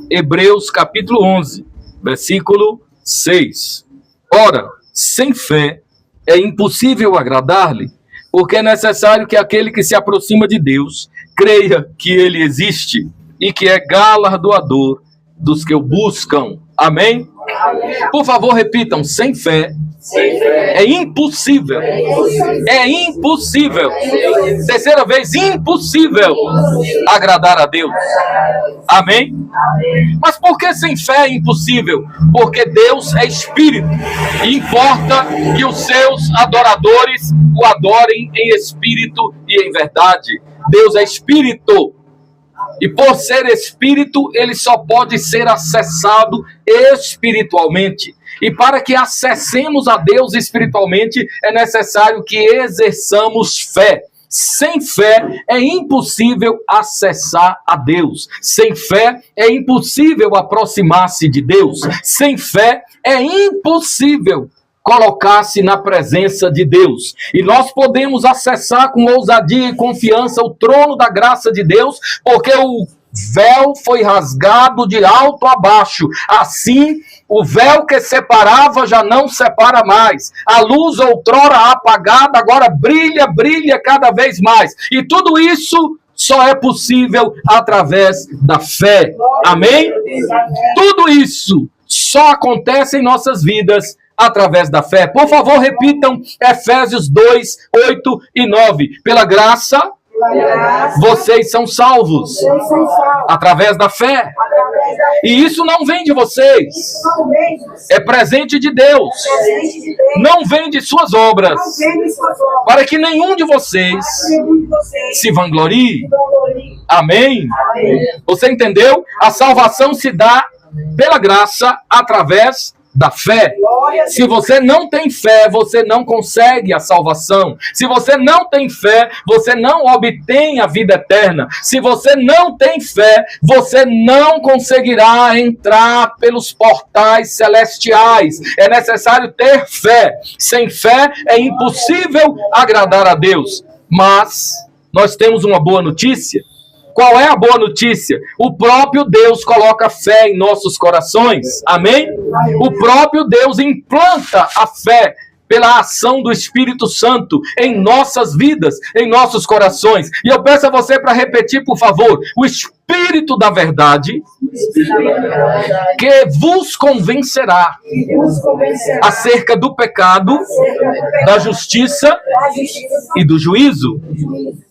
Hebreus capítulo 11, versículo 6. Ora, sem fé é impossível agradar-lhe, porque é necessário que aquele que se aproxima de Deus creia que ele existe e que é galardoador dos que o buscam. Amém? Por favor, repitam: sem fé é impossível. É impossível. Terceira vez, impossível agradar a Deus. Amém? Mas por que sem fé é impossível? Porque Deus é espírito e importa que os seus adoradores o adorem em espírito e em verdade. Deus é espírito. E por ser espírito, ele só pode ser acessado espiritualmente. E para que acessemos a Deus espiritualmente, é necessário que exerçamos fé. Sem fé é impossível acessar a Deus. Sem fé é impossível aproximar-se de Deus. Sem fé é impossível colocar-se na presença de Deus. E nós podemos acessar com ousadia e confiança o trono da graça de Deus, porque o véu foi rasgado de alto a baixo. Assim, o véu que separava já não separa mais. A luz outrora apagada agora brilha, brilha cada vez mais. E tudo isso só é possível através da fé. Amém? Tudo isso só acontece em nossas vidas através da fé. Por favor, repitam Efésios 2, 8 e 9. Pela graça, vocês são salvos através da fé. E isso não vem de vocês. É presente de Deus. Não vem de suas obras. Para que nenhum de vocês se vanglorie. Amém? Você entendeu? A salvação se dá pela graça através da fé. Se você não tem fé, você não consegue a salvação. Se você não tem fé, você não obtém a vida eterna. Se você não tem fé, você não conseguirá entrar pelos portais celestiais. É necessário ter fé. Sem fé é impossível agradar a Deus. Mas nós temos uma boa notícia. Qual é a boa notícia? O próprio Deus coloca fé em nossos corações. Amém? O próprio Deus implanta a fé pela ação do Espírito Santo em nossas vidas, em nossos corações. E eu peço a você para repetir, por favor, o Espírito da verdade que vos convencerá acerca do pecado, da justiça e do juízo.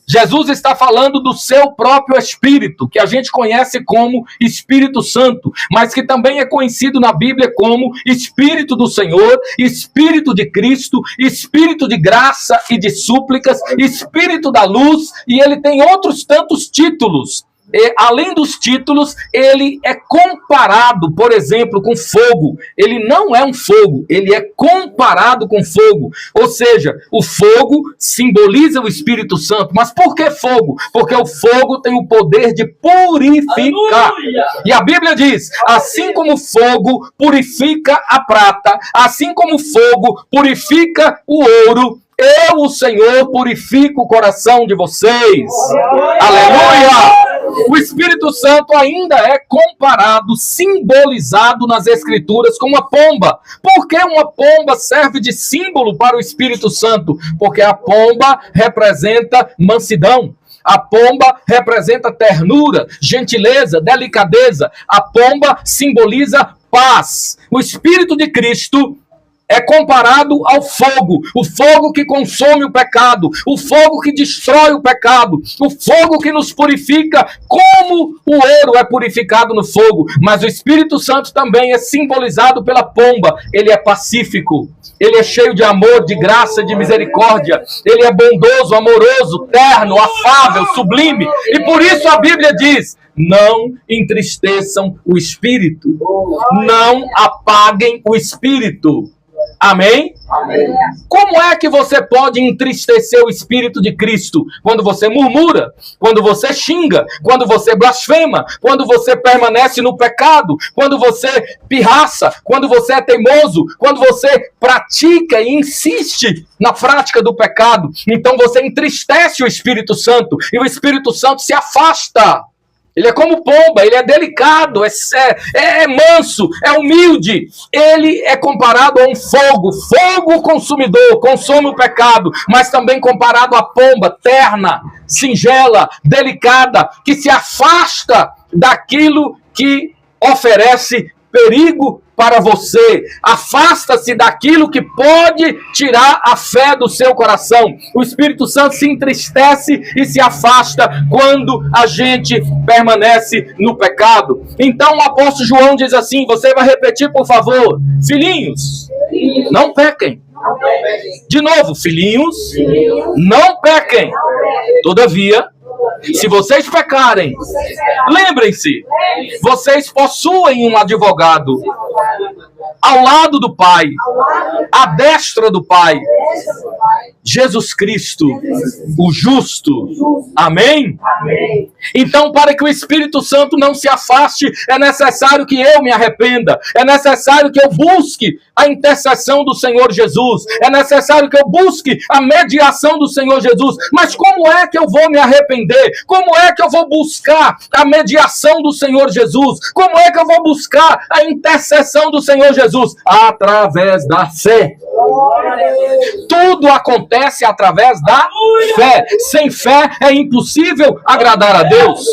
Jesus está falando do seu próprio Espírito, que a gente conhece como Espírito Santo, mas que também é conhecido na Bíblia como Espírito do Senhor, Espírito de Cristo, Espírito de graça e de súplicas, Espírito da luz, e ele tem outros tantos títulos. E, além dos títulos, ele é comparado, por exemplo, com fogo. Ele não é um fogo, ele é comparado com fogo. Ou seja, o fogo simboliza o Espírito Santo. Mas por que fogo? Porque o fogo tem o poder de purificar. Aleluia! E a Bíblia diz, assim como o fogo purifica a prata, assim como o fogo purifica o ouro, eu, o Senhor, purifico o coração de vocês. Aleluia! O Espírito Santo ainda é comparado, simbolizado nas Escrituras com uma pomba. Por que uma pomba serve de símbolo para o Espírito Santo? Porque a pomba representa mansidão. A pomba representa ternura, gentileza, delicadeza. A pomba simboliza paz. O Espírito de Cristo é comparado ao fogo, o fogo que consome o pecado, o fogo que destrói o pecado, o fogo que nos purifica, como o ouro é purificado no fogo. Mas o Espírito Santo também é simbolizado pela pomba. Ele é pacífico, ele é cheio de amor, de graça, de misericórdia, ele é bondoso, amoroso, terno, afável, sublime. E por isso a Bíblia diz: não entristeçam o Espírito, não apaguem o Espírito. Amém? Amém? Como é que você pode entristecer o Espírito de Cristo? Quando você murmura, quando você xinga, quando você blasfema, quando você permanece no pecado, quando você pirraça, quando você é teimoso, quando você pratica e insiste na prática do pecado. Então você entristece o Espírito Santo e o Espírito Santo se afasta. Ele é como pomba, ele é delicado, é manso, é humilde. Ele é comparado a um fogo consumidor, consome o pecado, mas também comparado à pomba, terna, singela, delicada, que se afasta daquilo que oferece perigo para você. Afasta-se daquilo que pode tirar a fé do seu coração. O Espírito Santo se entristece e se afasta quando a gente permanece no pecado. Então o apóstolo João diz assim, você vai repetir, por favor. Filhinhos, não pequem. De novo, filhinhos, não pequem. Todavia, se vocês pecarem, lembrem-se, vocês possuem um advogado ao lado do Pai, à destra do Pai, Jesus Cristo, o justo. Amém? Então, para que o Espírito Santo não se afaste, é necessário que eu me arrependa, é necessário que eu busque a intercessão do Senhor Jesus, é necessário que eu busque a mediação do Senhor Jesus. Mas como é que eu vou me arrepender? Como é que eu vou buscar a mediação do Senhor Jesus? Como é que eu vou buscar a intercessão do Senhor Jesus? Através da fé. Tudo acontece através da fé. Sem fé é impossível agradar a Deus.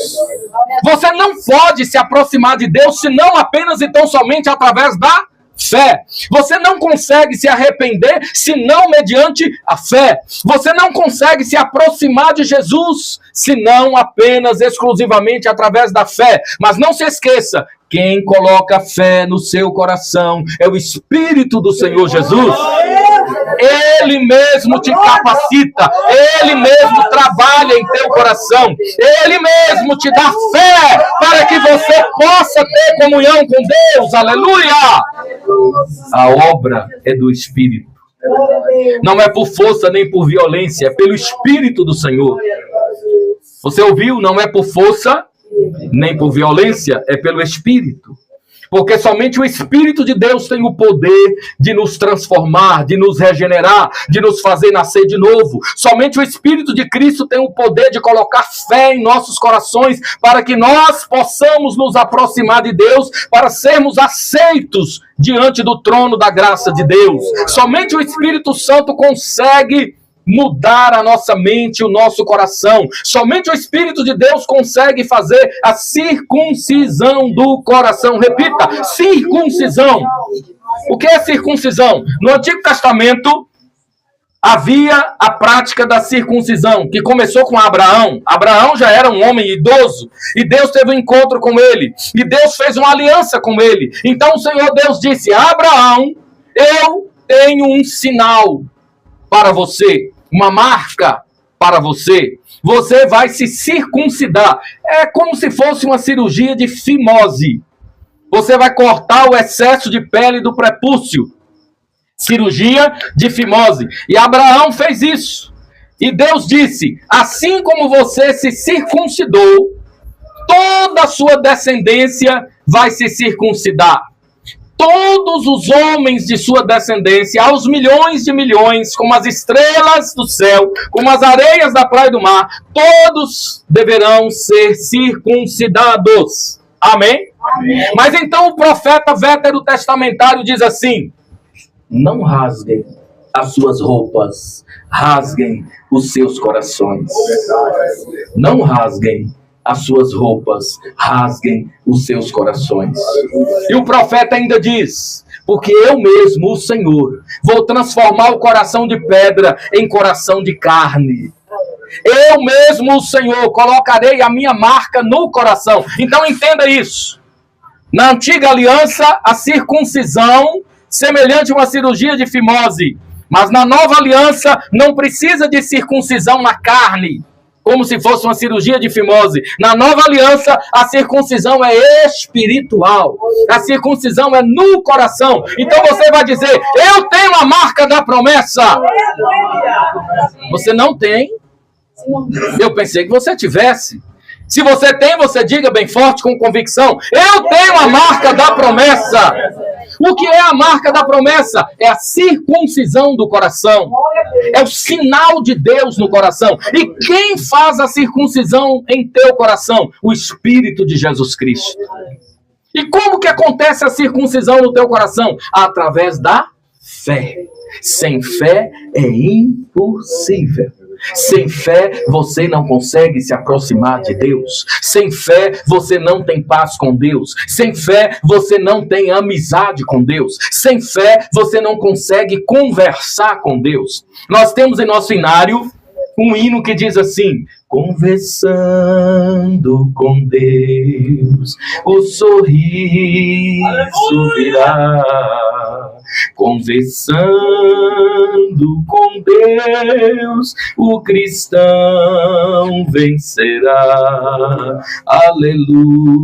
Você não pode se aproximar de Deus senão apenas e tão somente através da fé. Você não consegue se arrepender senão mediante a fé. Você não consegue se aproximar de Jesus senão apenas exclusivamente através da fé. Mas não se esqueça, quem coloca fé no seu coração é o Espírito do Senhor Jesus. Ele mesmo te capacita, Ele mesmo trabalha em teu coração, Ele mesmo te dá fé para que você possa ter comunhão com Deus. Aleluia! A obra é do Espírito. Não é por força nem por violência, é pelo Espírito do Senhor. Você ouviu? Não é por força nem por violência, é pelo Espírito. Porque somente o Espírito de Deus tem o poder de nos transformar, de nos regenerar, de nos fazer nascer de novo. Somente o Espírito de Cristo tem o poder de colocar fé em nossos corações para que nós possamos nos aproximar de Deus, para sermos aceitos diante do trono da graça de Deus. Somente o Espírito Santo consegue mudar a nossa mente, o nosso coração. Somente o Espírito de Deus consegue fazer a circuncisão do coração. Repita, circuncisão. O que é circuncisão? No Antigo Testamento havia a prática da circuncisão, que começou com Abraão. Abraão já era um homem idoso, e Deus teve um encontro com ele, e Deus fez uma aliança com ele. Então o Senhor Deus disse, Abraão, eu tenho um sinal para você, uma marca para você. Você vai se circuncidar. É como se fosse uma cirurgia de fimose. Você vai cortar o excesso de pele do prepúcio. Cirurgia de fimose. E Abraão fez isso. E Deus disse, assim como você se circuncidou, toda a sua descendência vai se circuncidar. Todos os homens de sua descendência, aos milhões de milhões, como as estrelas do céu, como as areias da praia do mar, todos deverão ser circuncidados. Amém? Amém. Mas então o profeta veterotestamentário diz assim, não rasguem as suas roupas, rasguem os seus corações. Não rasguem as suas roupas, rasguem os seus corações. E o profeta ainda diz, porque eu mesmo, o Senhor, vou transformar o coração de pedra em coração de carne. Eu mesmo, o Senhor, colocarei a minha marca no coração. Então entenda isso. Na antiga aliança, a circuncisão, semelhante a uma cirurgia de fimose. Mas na nova aliança, não precisa de circuncisão na carne, como se fosse uma cirurgia de fimose. Na nova aliança, a circuncisão é espiritual. A circuncisão é no coração. Então você vai dizer, eu tenho a marca da promessa. Você não tem? Eu pensei que você tivesse. Se você tem, você diga bem forte, com convicção, eu tenho a marca da promessa. O que é a marca da promessa? É a circuncisão do coração. É o sinal de Deus no coração. E quem faz a circuncisão em teu coração? O Espírito de Jesus Cristo. E como que acontece a circuncisão no teu coração? Através da fé. Sem fé é impossível. Sem fé, você não consegue se aproximar de Deus. Sem fé, você não tem paz com Deus. Sem fé, você não tem amizade com Deus. Sem fé, você não consegue conversar com Deus. Nós temos em nosso hinário um hino que diz assim: conversando com Deus, o sorriso virá. Conversando com Deus, o cristão vencerá. Aleluias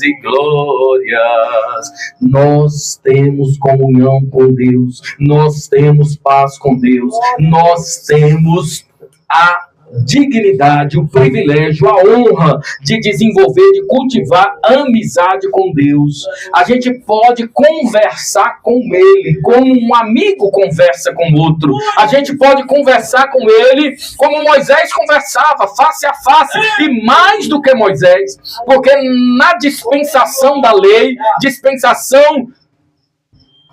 e glórias. Nós temos comunhão com Deus, nós temos paz com Deus, nós temos a dignidade, o privilégio, a honra de desenvolver, de cultivar amizade com Deus. A gente pode conversar com Ele, como um amigo conversa com outro. A gente pode conversar com Ele como Moisés conversava, face a face, e mais do que Moisés, porque na dispensação da lei, dispensação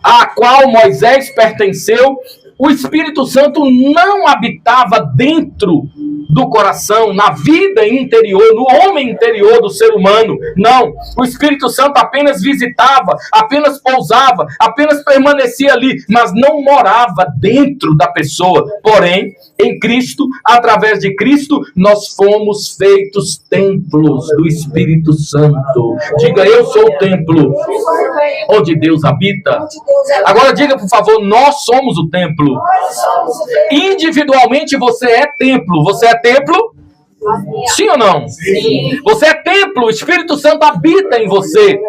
à qual Moisés pertenceu, o Espírito Santo não habitava dentro do coração, na vida interior, no homem interior do ser humano. Não, o Espírito Santo apenas visitava, apenas pousava, apenas permanecia ali, mas não morava dentro da pessoa. Porém, em Cristo, através de Cristo, nós fomos feitos templos do Espírito Santo. Diga: eu sou o templo onde Deus habita. Agora diga, por favor: nós somos o templo. Individualmente você é templo. Você é templo? Sim ou não? Sim. Você é templo, o Espírito Santo habita em você.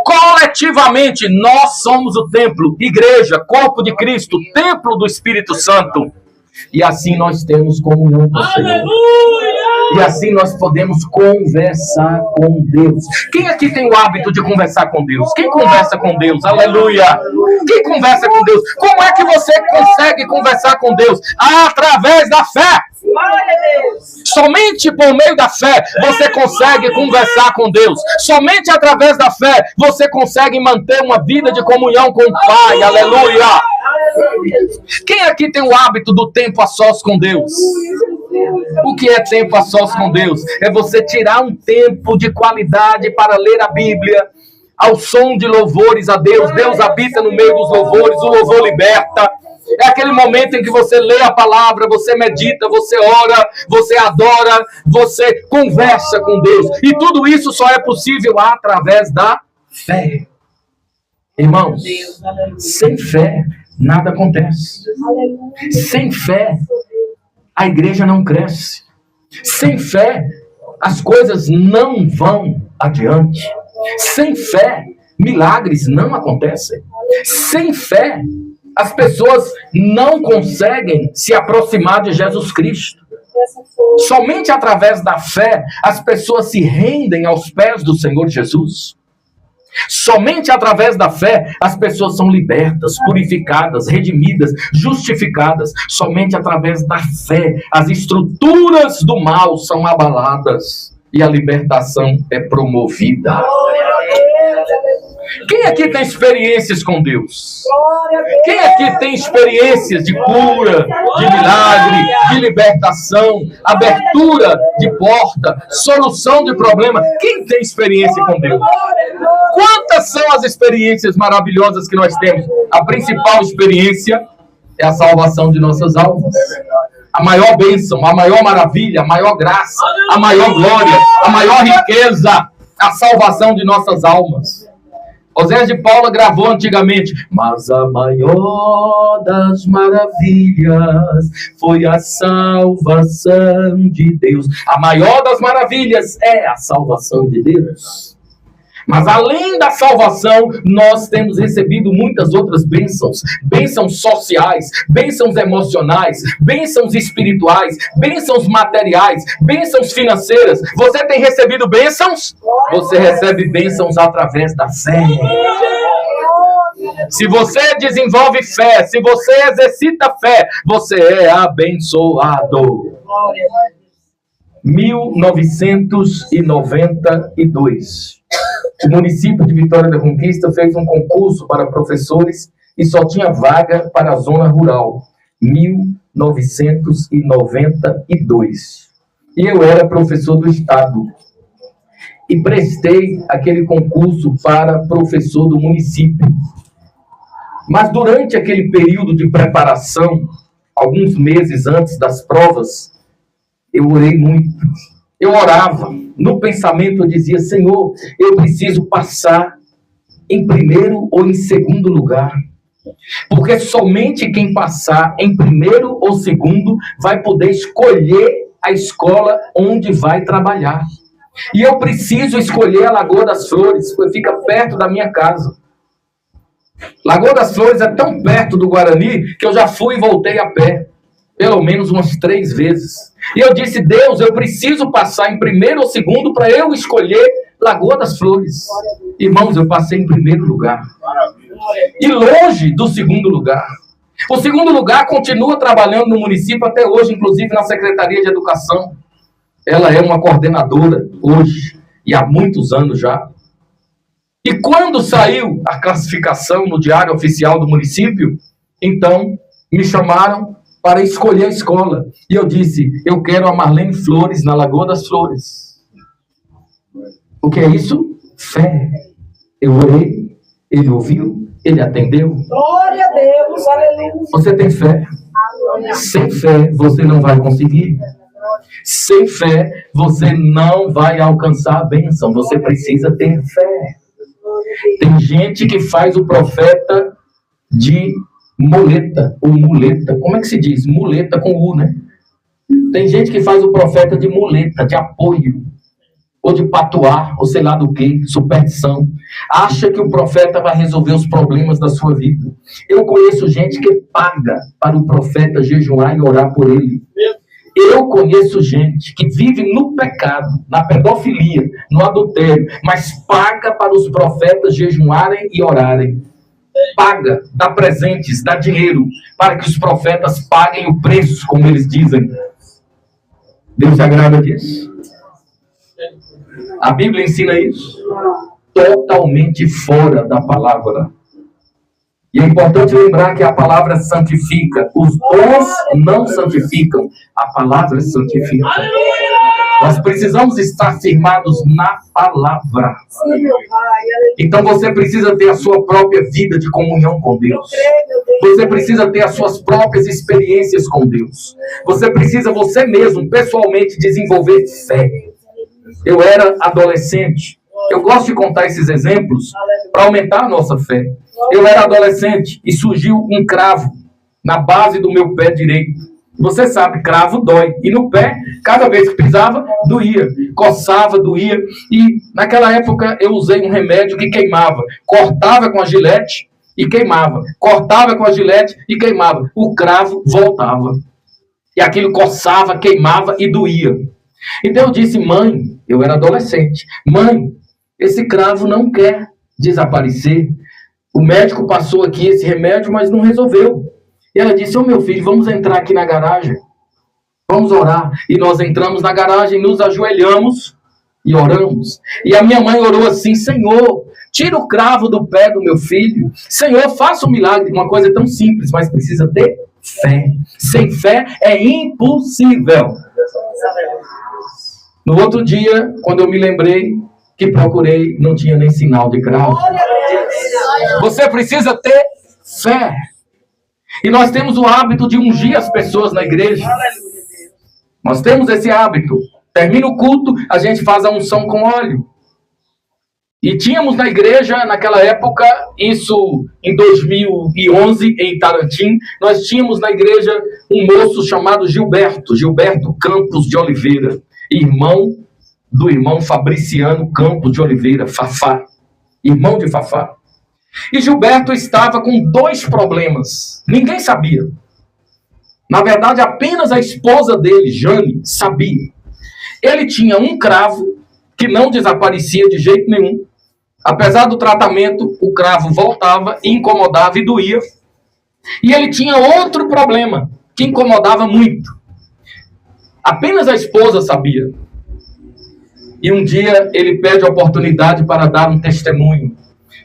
Coletivamente, nós somos o templo, igreja, corpo de Cristo, templo do Espírito Santo. E assim nós temos comunhão com o Senhor. E assim nós podemos conversar com Deus. Quem aqui tem o hábito de conversar com Deus? Quem conversa com Deus? Aleluia! Quem conversa com Deus? Como é que você consegue conversar com Deus? Através da fé. Somente por meio da fé você consegue conversar com Deus. Somente através da fé você consegue manter uma vida de comunhão com o Pai. Aleluia! Quem aqui tem o hábito do tempo a sós com Deus? O que é tempo a sós com Deus? É você tirar um tempo de qualidade para ler a Bíblia, ao som de louvores a Deus. Deus habita no meio dos louvores, o louvor liberta. É aquele momento em que você lê a palavra, você medita, você ora, você adora, você conversa com Deus. E tudo isso só é possível através da fé. Irmãos, sem fé nada acontece. Sem fé a igreja não cresce. Sem fé as coisas não vão adiante. Sem fé milagres não acontecem. Sem fé as pessoas não conseguem se aproximar de Jesus Cristo. Somente através da fé as pessoas se rendem aos pés do Senhor Jesus. Somente através da fé as pessoas são libertas, purificadas, redimidas, justificadas. Somente através da fé as estruturas do mal são abaladas e a libertação é promovida. Quem aqui tem experiências com Deus? Quem aqui tem experiências de cura, de milagre, de libertação, abertura de porta, solução de problema? Quem tem experiência com Deus? Quantas são as experiências maravilhosas que nós temos? A principal experiência é a salvação de nossas almas. A maior bênção, a maior maravilha, a maior graça, a maior glória, a maior riqueza, a salvação de nossas almas. Oséias de Paula gravou antigamente: mas a maior das maravilhas foi a salvação de Deus. A maior das maravilhas é a salvação de Deus. Mas além da salvação, nós temos recebido muitas outras bênçãos. Bênçãos sociais, bênçãos emocionais, bênçãos espirituais, bênçãos materiais, bênçãos financeiras. Você tem recebido bênçãos? Você recebe bênçãos através da fé. Se você desenvolve fé, se você exercita fé, você é abençoado. 1992, o município de Vitória da Conquista fez um concurso para professores e só tinha vaga para a zona rural. 1992. E eu era professor do estado. E prestei aquele concurso para professor do município. Mas durante aquele período de preparação, alguns meses antes das provas, eu orei muito. Eu orava. No pensamento eu dizia: Senhor, eu preciso passar em primeiro ou em segundo lugar. Porque somente quem passar em primeiro ou segundo vai poder escolher a escola onde vai trabalhar. E eu preciso escolher a Lagoa das Flores, porque fica perto da minha casa. Lagoa das Flores é tão perto do Guarani que eu já fui e voltei a pé, pelo menos umas 3 vezes. E eu disse: Deus, eu preciso passar em primeiro ou segundo para eu escolher Lagoa das Flores. Irmãos, eu passei em primeiro lugar. E longe do segundo lugar. O segundo lugar continua trabalhando no município até hoje, inclusive na Secretaria de Educação. Ela é uma coordenadora hoje, e há muitos anos já. E quando saiu a classificação no Diário Oficial do município, então me chamaram para escolher a escola. E eu disse: eu quero a Marlene Flores na Lagoa das Flores. O que é isso? Fé. Eu orei, ele ouviu, ele atendeu. Glória a Deus, aleluia. Você tem fé? Sem fé, você não vai conseguir. Sem fé, você não vai alcançar a bênção. Você precisa ter fé. Tem gente que faz o profeta de muleta, ou muleta. Como é que se diz? Muleta com U, né? Tem gente que faz o profeta de muleta, de apoio, ou de patuar, ou sei lá do que, superstição. Acha que o profeta vai resolver os problemas da sua vida. Eu conheço gente que paga para o profeta jejuar e orar por ele. Eu conheço gente que vive no pecado, na pedofilia, no adultério, mas paga para os profetas jejuarem e orarem. Paga, dá presentes, dá dinheiro, para que os profetas paguem o preço, como eles dizem. Deus se agrada disso? A Bíblia ensina isso? Totalmente fora da palavra. E é importante lembrar que a palavra santifica. Os dons não santificam, a palavra santifica. Nós precisamos estar firmados na palavra. Então você precisa ter a sua própria vida de comunhão com Deus. Você precisa ter as suas próprias experiências com Deus. Você precisa, você mesmo, pessoalmente, desenvolver fé. Eu era adolescente. Eu gosto de contar esses exemplos para aumentar a nossa fé. Eu era adolescente e surgiu um cravo na base do meu pé direito. Você sabe, cravo dói. E no pé, cada vez que pisava, doía. Coçava, doía. E naquela época eu usei um remédio que queimava. Cortava com a gilete e queimava. Cortava com a gilete e queimava. O cravo voltava. E aquilo coçava, queimava e doía. Então eu disse: mãe, eu era adolescente. Mãe, esse cravo não quer desaparecer. O médico passou aqui esse remédio, mas não resolveu. E ela disse: ô meu filho, vamos entrar aqui na garagem. Vamos orar. E nós entramos na garagem, nos ajoelhamos e oramos. E a minha mãe orou assim: Senhor, tira o cravo do pé do meu filho. Senhor, faça um milagre. Uma coisa tão simples, mas precisa ter fé. Sem fé é impossível. No outro dia, quando eu me lembrei que procurei, não tinha nem sinal de cravo. Você precisa ter fé. E nós temos o hábito de ungir as pessoas na igreja. Nós temos esse hábito. Termina o culto, a gente faz a unção com óleo. E tínhamos na igreja, naquela época, isso em 2011, em Itarantim, nós tínhamos na igreja um moço chamado Gilberto Campos de Oliveira, irmão do irmão Fabriciano Campos de Oliveira, Fafá, irmão de Fafá. E Gilberto estava com 2 problemas. Ninguém sabia. Na verdade, apenas a esposa dele, Jane, sabia. Ele tinha um cravo que não desaparecia de jeito nenhum. Apesar do tratamento, o cravo voltava, incomodava e doía. E ele tinha outro problema, que incomodava muito. Apenas a esposa sabia. E um dia ele pede a oportunidade para dar um testemunho.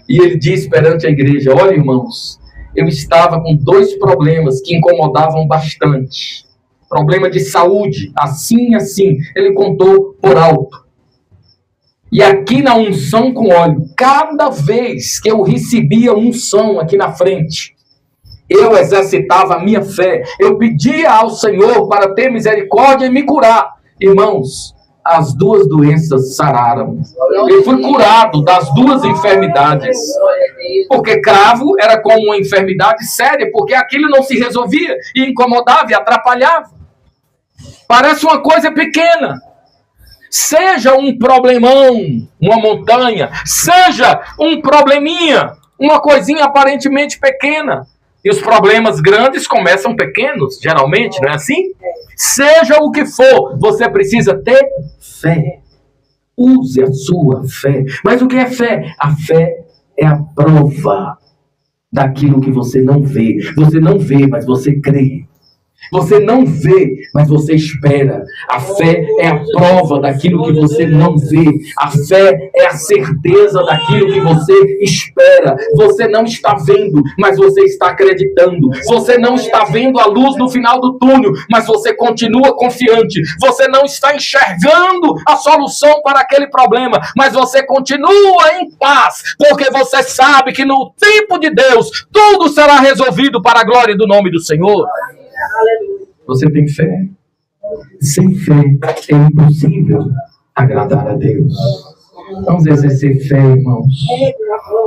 E ele diz perante a igreja: olha, irmãos, eu estava com 2 problemas que incomodavam bastante. Problema de saúde, assim. Ele contou por alto. E aqui na unção com óleo, cada vez que eu recebia unção aqui na frente, eu exercitava a minha fé. Eu pedia ao Senhor para ter misericórdia e me curar. Irmãos, as 2 doenças sararam. Eu fui curado das 2 enfermidades. Porque cravo era como uma enfermidade séria, porque aquilo não se resolvia e incomodava e atrapalhava. Parece uma coisa pequena. Seja um problemão, uma montanha, seja um probleminha, uma coisinha aparentemente pequena. E os problemas grandes começam pequenos, geralmente, não é assim? Seja o que for, você precisa ter fé. Use a sua fé. Mas o que é fé? A fé é a prova daquilo que você não vê. Você não vê, mas você crê. Você não vê, mas você espera. A fé é a prova daquilo que você não vê. A fé é a certeza daquilo que você espera. Você não está vendo, mas você está acreditando. Você não está vendo a luz no final do túnel, mas você continua confiante. Você não está enxergando a solução para aquele problema, mas você continua em paz, porque você sabe que no tempo de Deus tudo será resolvido para a glória do nome do Senhor. Você tem fé? Sem fé é impossível agradar a Deus. Vamos exercer fé, irmãos.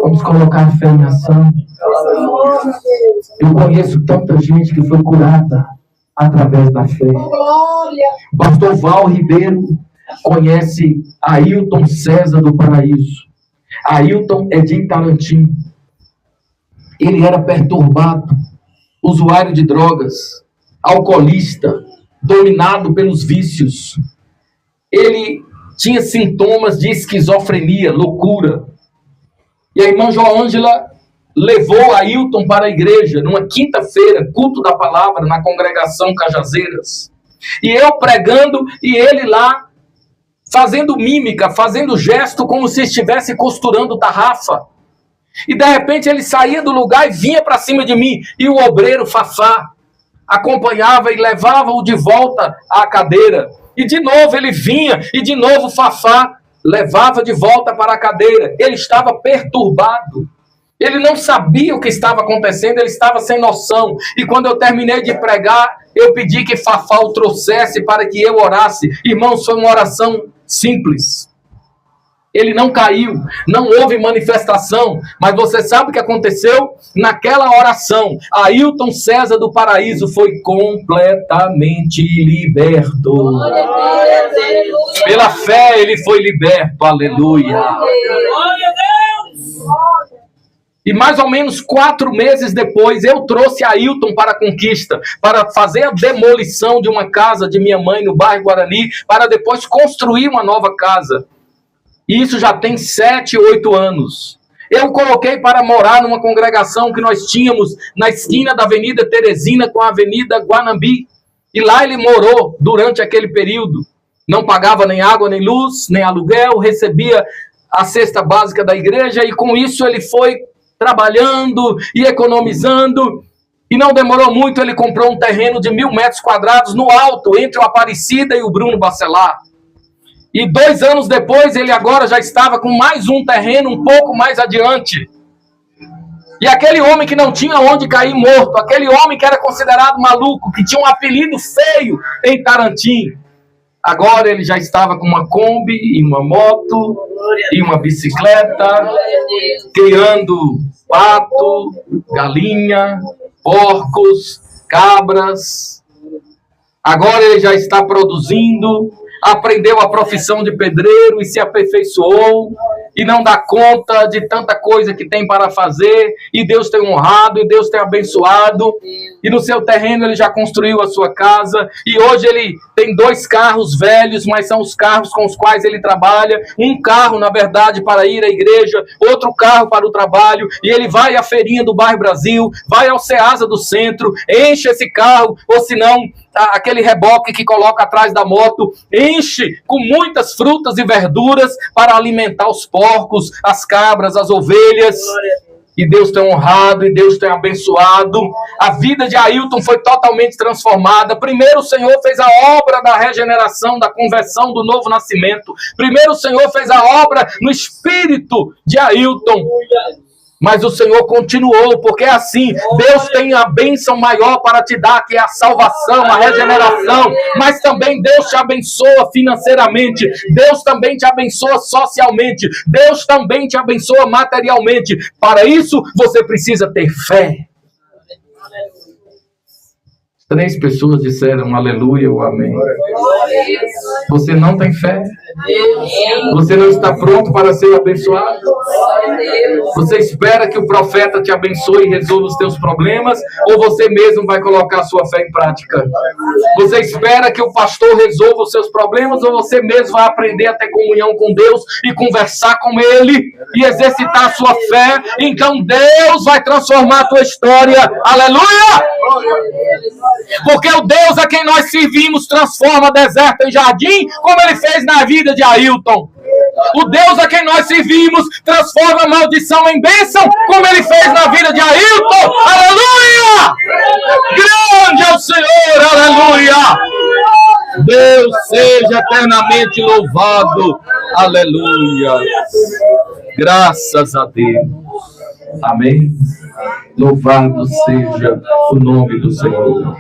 Vamos colocar fé em ação. Eu conheço tanta gente que foi curada através da fé. Pastor Val Ribeiro conhece Ailton César do Paraíso. Ailton é de Itarantim. Ele era perturbado, usuário de drogas, alcoolista, dominado pelos vícios. Ele tinha sintomas de esquizofrenia, loucura. E a irmã Joângela levou Ailton para a igreja, numa quinta-feira, culto da palavra, na congregação Cajazeiras. E eu pregando, e ele lá, fazendo mímica, fazendo gesto, como se estivesse costurando tarrafa. E de repente ele saía do lugar e vinha para cima de mim. E o obreiro Fafá acompanhava e levava-o de volta à cadeira. E de novo ele vinha, e de novo Fafá levava de volta para a cadeira. Ele estava perturbado. Ele não sabia o que estava acontecendo, ele estava sem noção. E quando eu terminei de pregar, eu pedi que Fafá o trouxesse para que eu orasse. Irmãos, foi uma oração simples. Ele não caiu, não houve manifestação, mas você sabe o que aconteceu? Naquela oração, Ailton César do Paraíso foi completamente liberto. Pela fé ele foi liberto, aleluia. E mais ou menos 4 meses depois, eu trouxe Ailton para a Conquista, para fazer a demolição de uma casa de minha mãe no bairro Guarani, para depois construir uma nova casa. E isso já tem 7, 8 anos. Eu o coloquei para morar numa congregação que nós tínhamos na esquina da Avenida Teresina com a Avenida Guanambi. E lá ele morou durante aquele período. Não pagava nem água, nem luz, nem aluguel, recebia a cesta básica da igreja e com isso ele foi trabalhando e economizando. E não demorou muito, ele comprou um terreno de 1.000 metros quadrados no alto, entre o Aparecida e o Bruno Bacelar. E 2 anos depois, ele agora já estava com mais um terreno um pouco mais adiante. E aquele homem que não tinha onde cair morto, aquele homem que era considerado maluco, que tinha um apelido feio em Tarantim, agora ele já estava com uma Kombi e uma moto e uma bicicleta, criando pato, galinha, porcos, cabras. Agora ele já está produzindo, aprendeu a profissão de pedreiro e se aperfeiçoou e não dá conta de tanta coisa que tem para fazer, e Deus tem honrado, e Deus tem abençoado, e no seu terreno ele já construiu a sua casa, e hoje ele tem 2 carros velhos, mas são os carros com os quais ele trabalha, um carro, na verdade, para ir à igreja, outro carro para o trabalho, e ele vai à feirinha do bairro Brasil, vai ao Ceasa do centro, enche esse carro, ou se não, aquele reboque que coloca atrás da moto, enche com muitas frutas e verduras para alimentar os porcos, as cabras, as ovelhas. E Deus tem honrado, e Deus tem abençoado. A vida de Ailton foi totalmente transformada. Primeiro o Senhor fez a obra da regeneração, da conversão, do novo nascimento. Primeiro o Senhor fez a obra no espírito de Ailton. Mas o Senhor continuou, porque é assim, Deus tem a bênção maior para te dar, que é a salvação, a regeneração, mas também Deus te abençoa financeiramente, Deus também te abençoa socialmente, Deus também te abençoa materialmente. Para isso, você precisa ter fé. 3 pessoas disseram aleluia ou amém. Você não tem fé? Você não está pronto para ser abençoado? Você espera que o profeta te abençoe e resolva os teus problemas? Ou você mesmo vai colocar a sua fé em prática? Você espera que o pastor resolva os seus problemas? Ou você mesmo vai aprender a ter comunhão com Deus e conversar com Ele e exercitar a sua fé? Então Deus vai transformar a tua história. Aleluia! Porque o Deus a quem nós servimos transforma deserto em jardim, como Ele fez na vida de Ailton. O Deus a quem nós servimos transforma maldição em bênção, como Ele fez na vida de Ailton. Aleluia! Grande é o Senhor, aleluia! Deus seja eternamente louvado, aleluia! Graças a Deus. Amém? Louvado seja o nome do Senhor.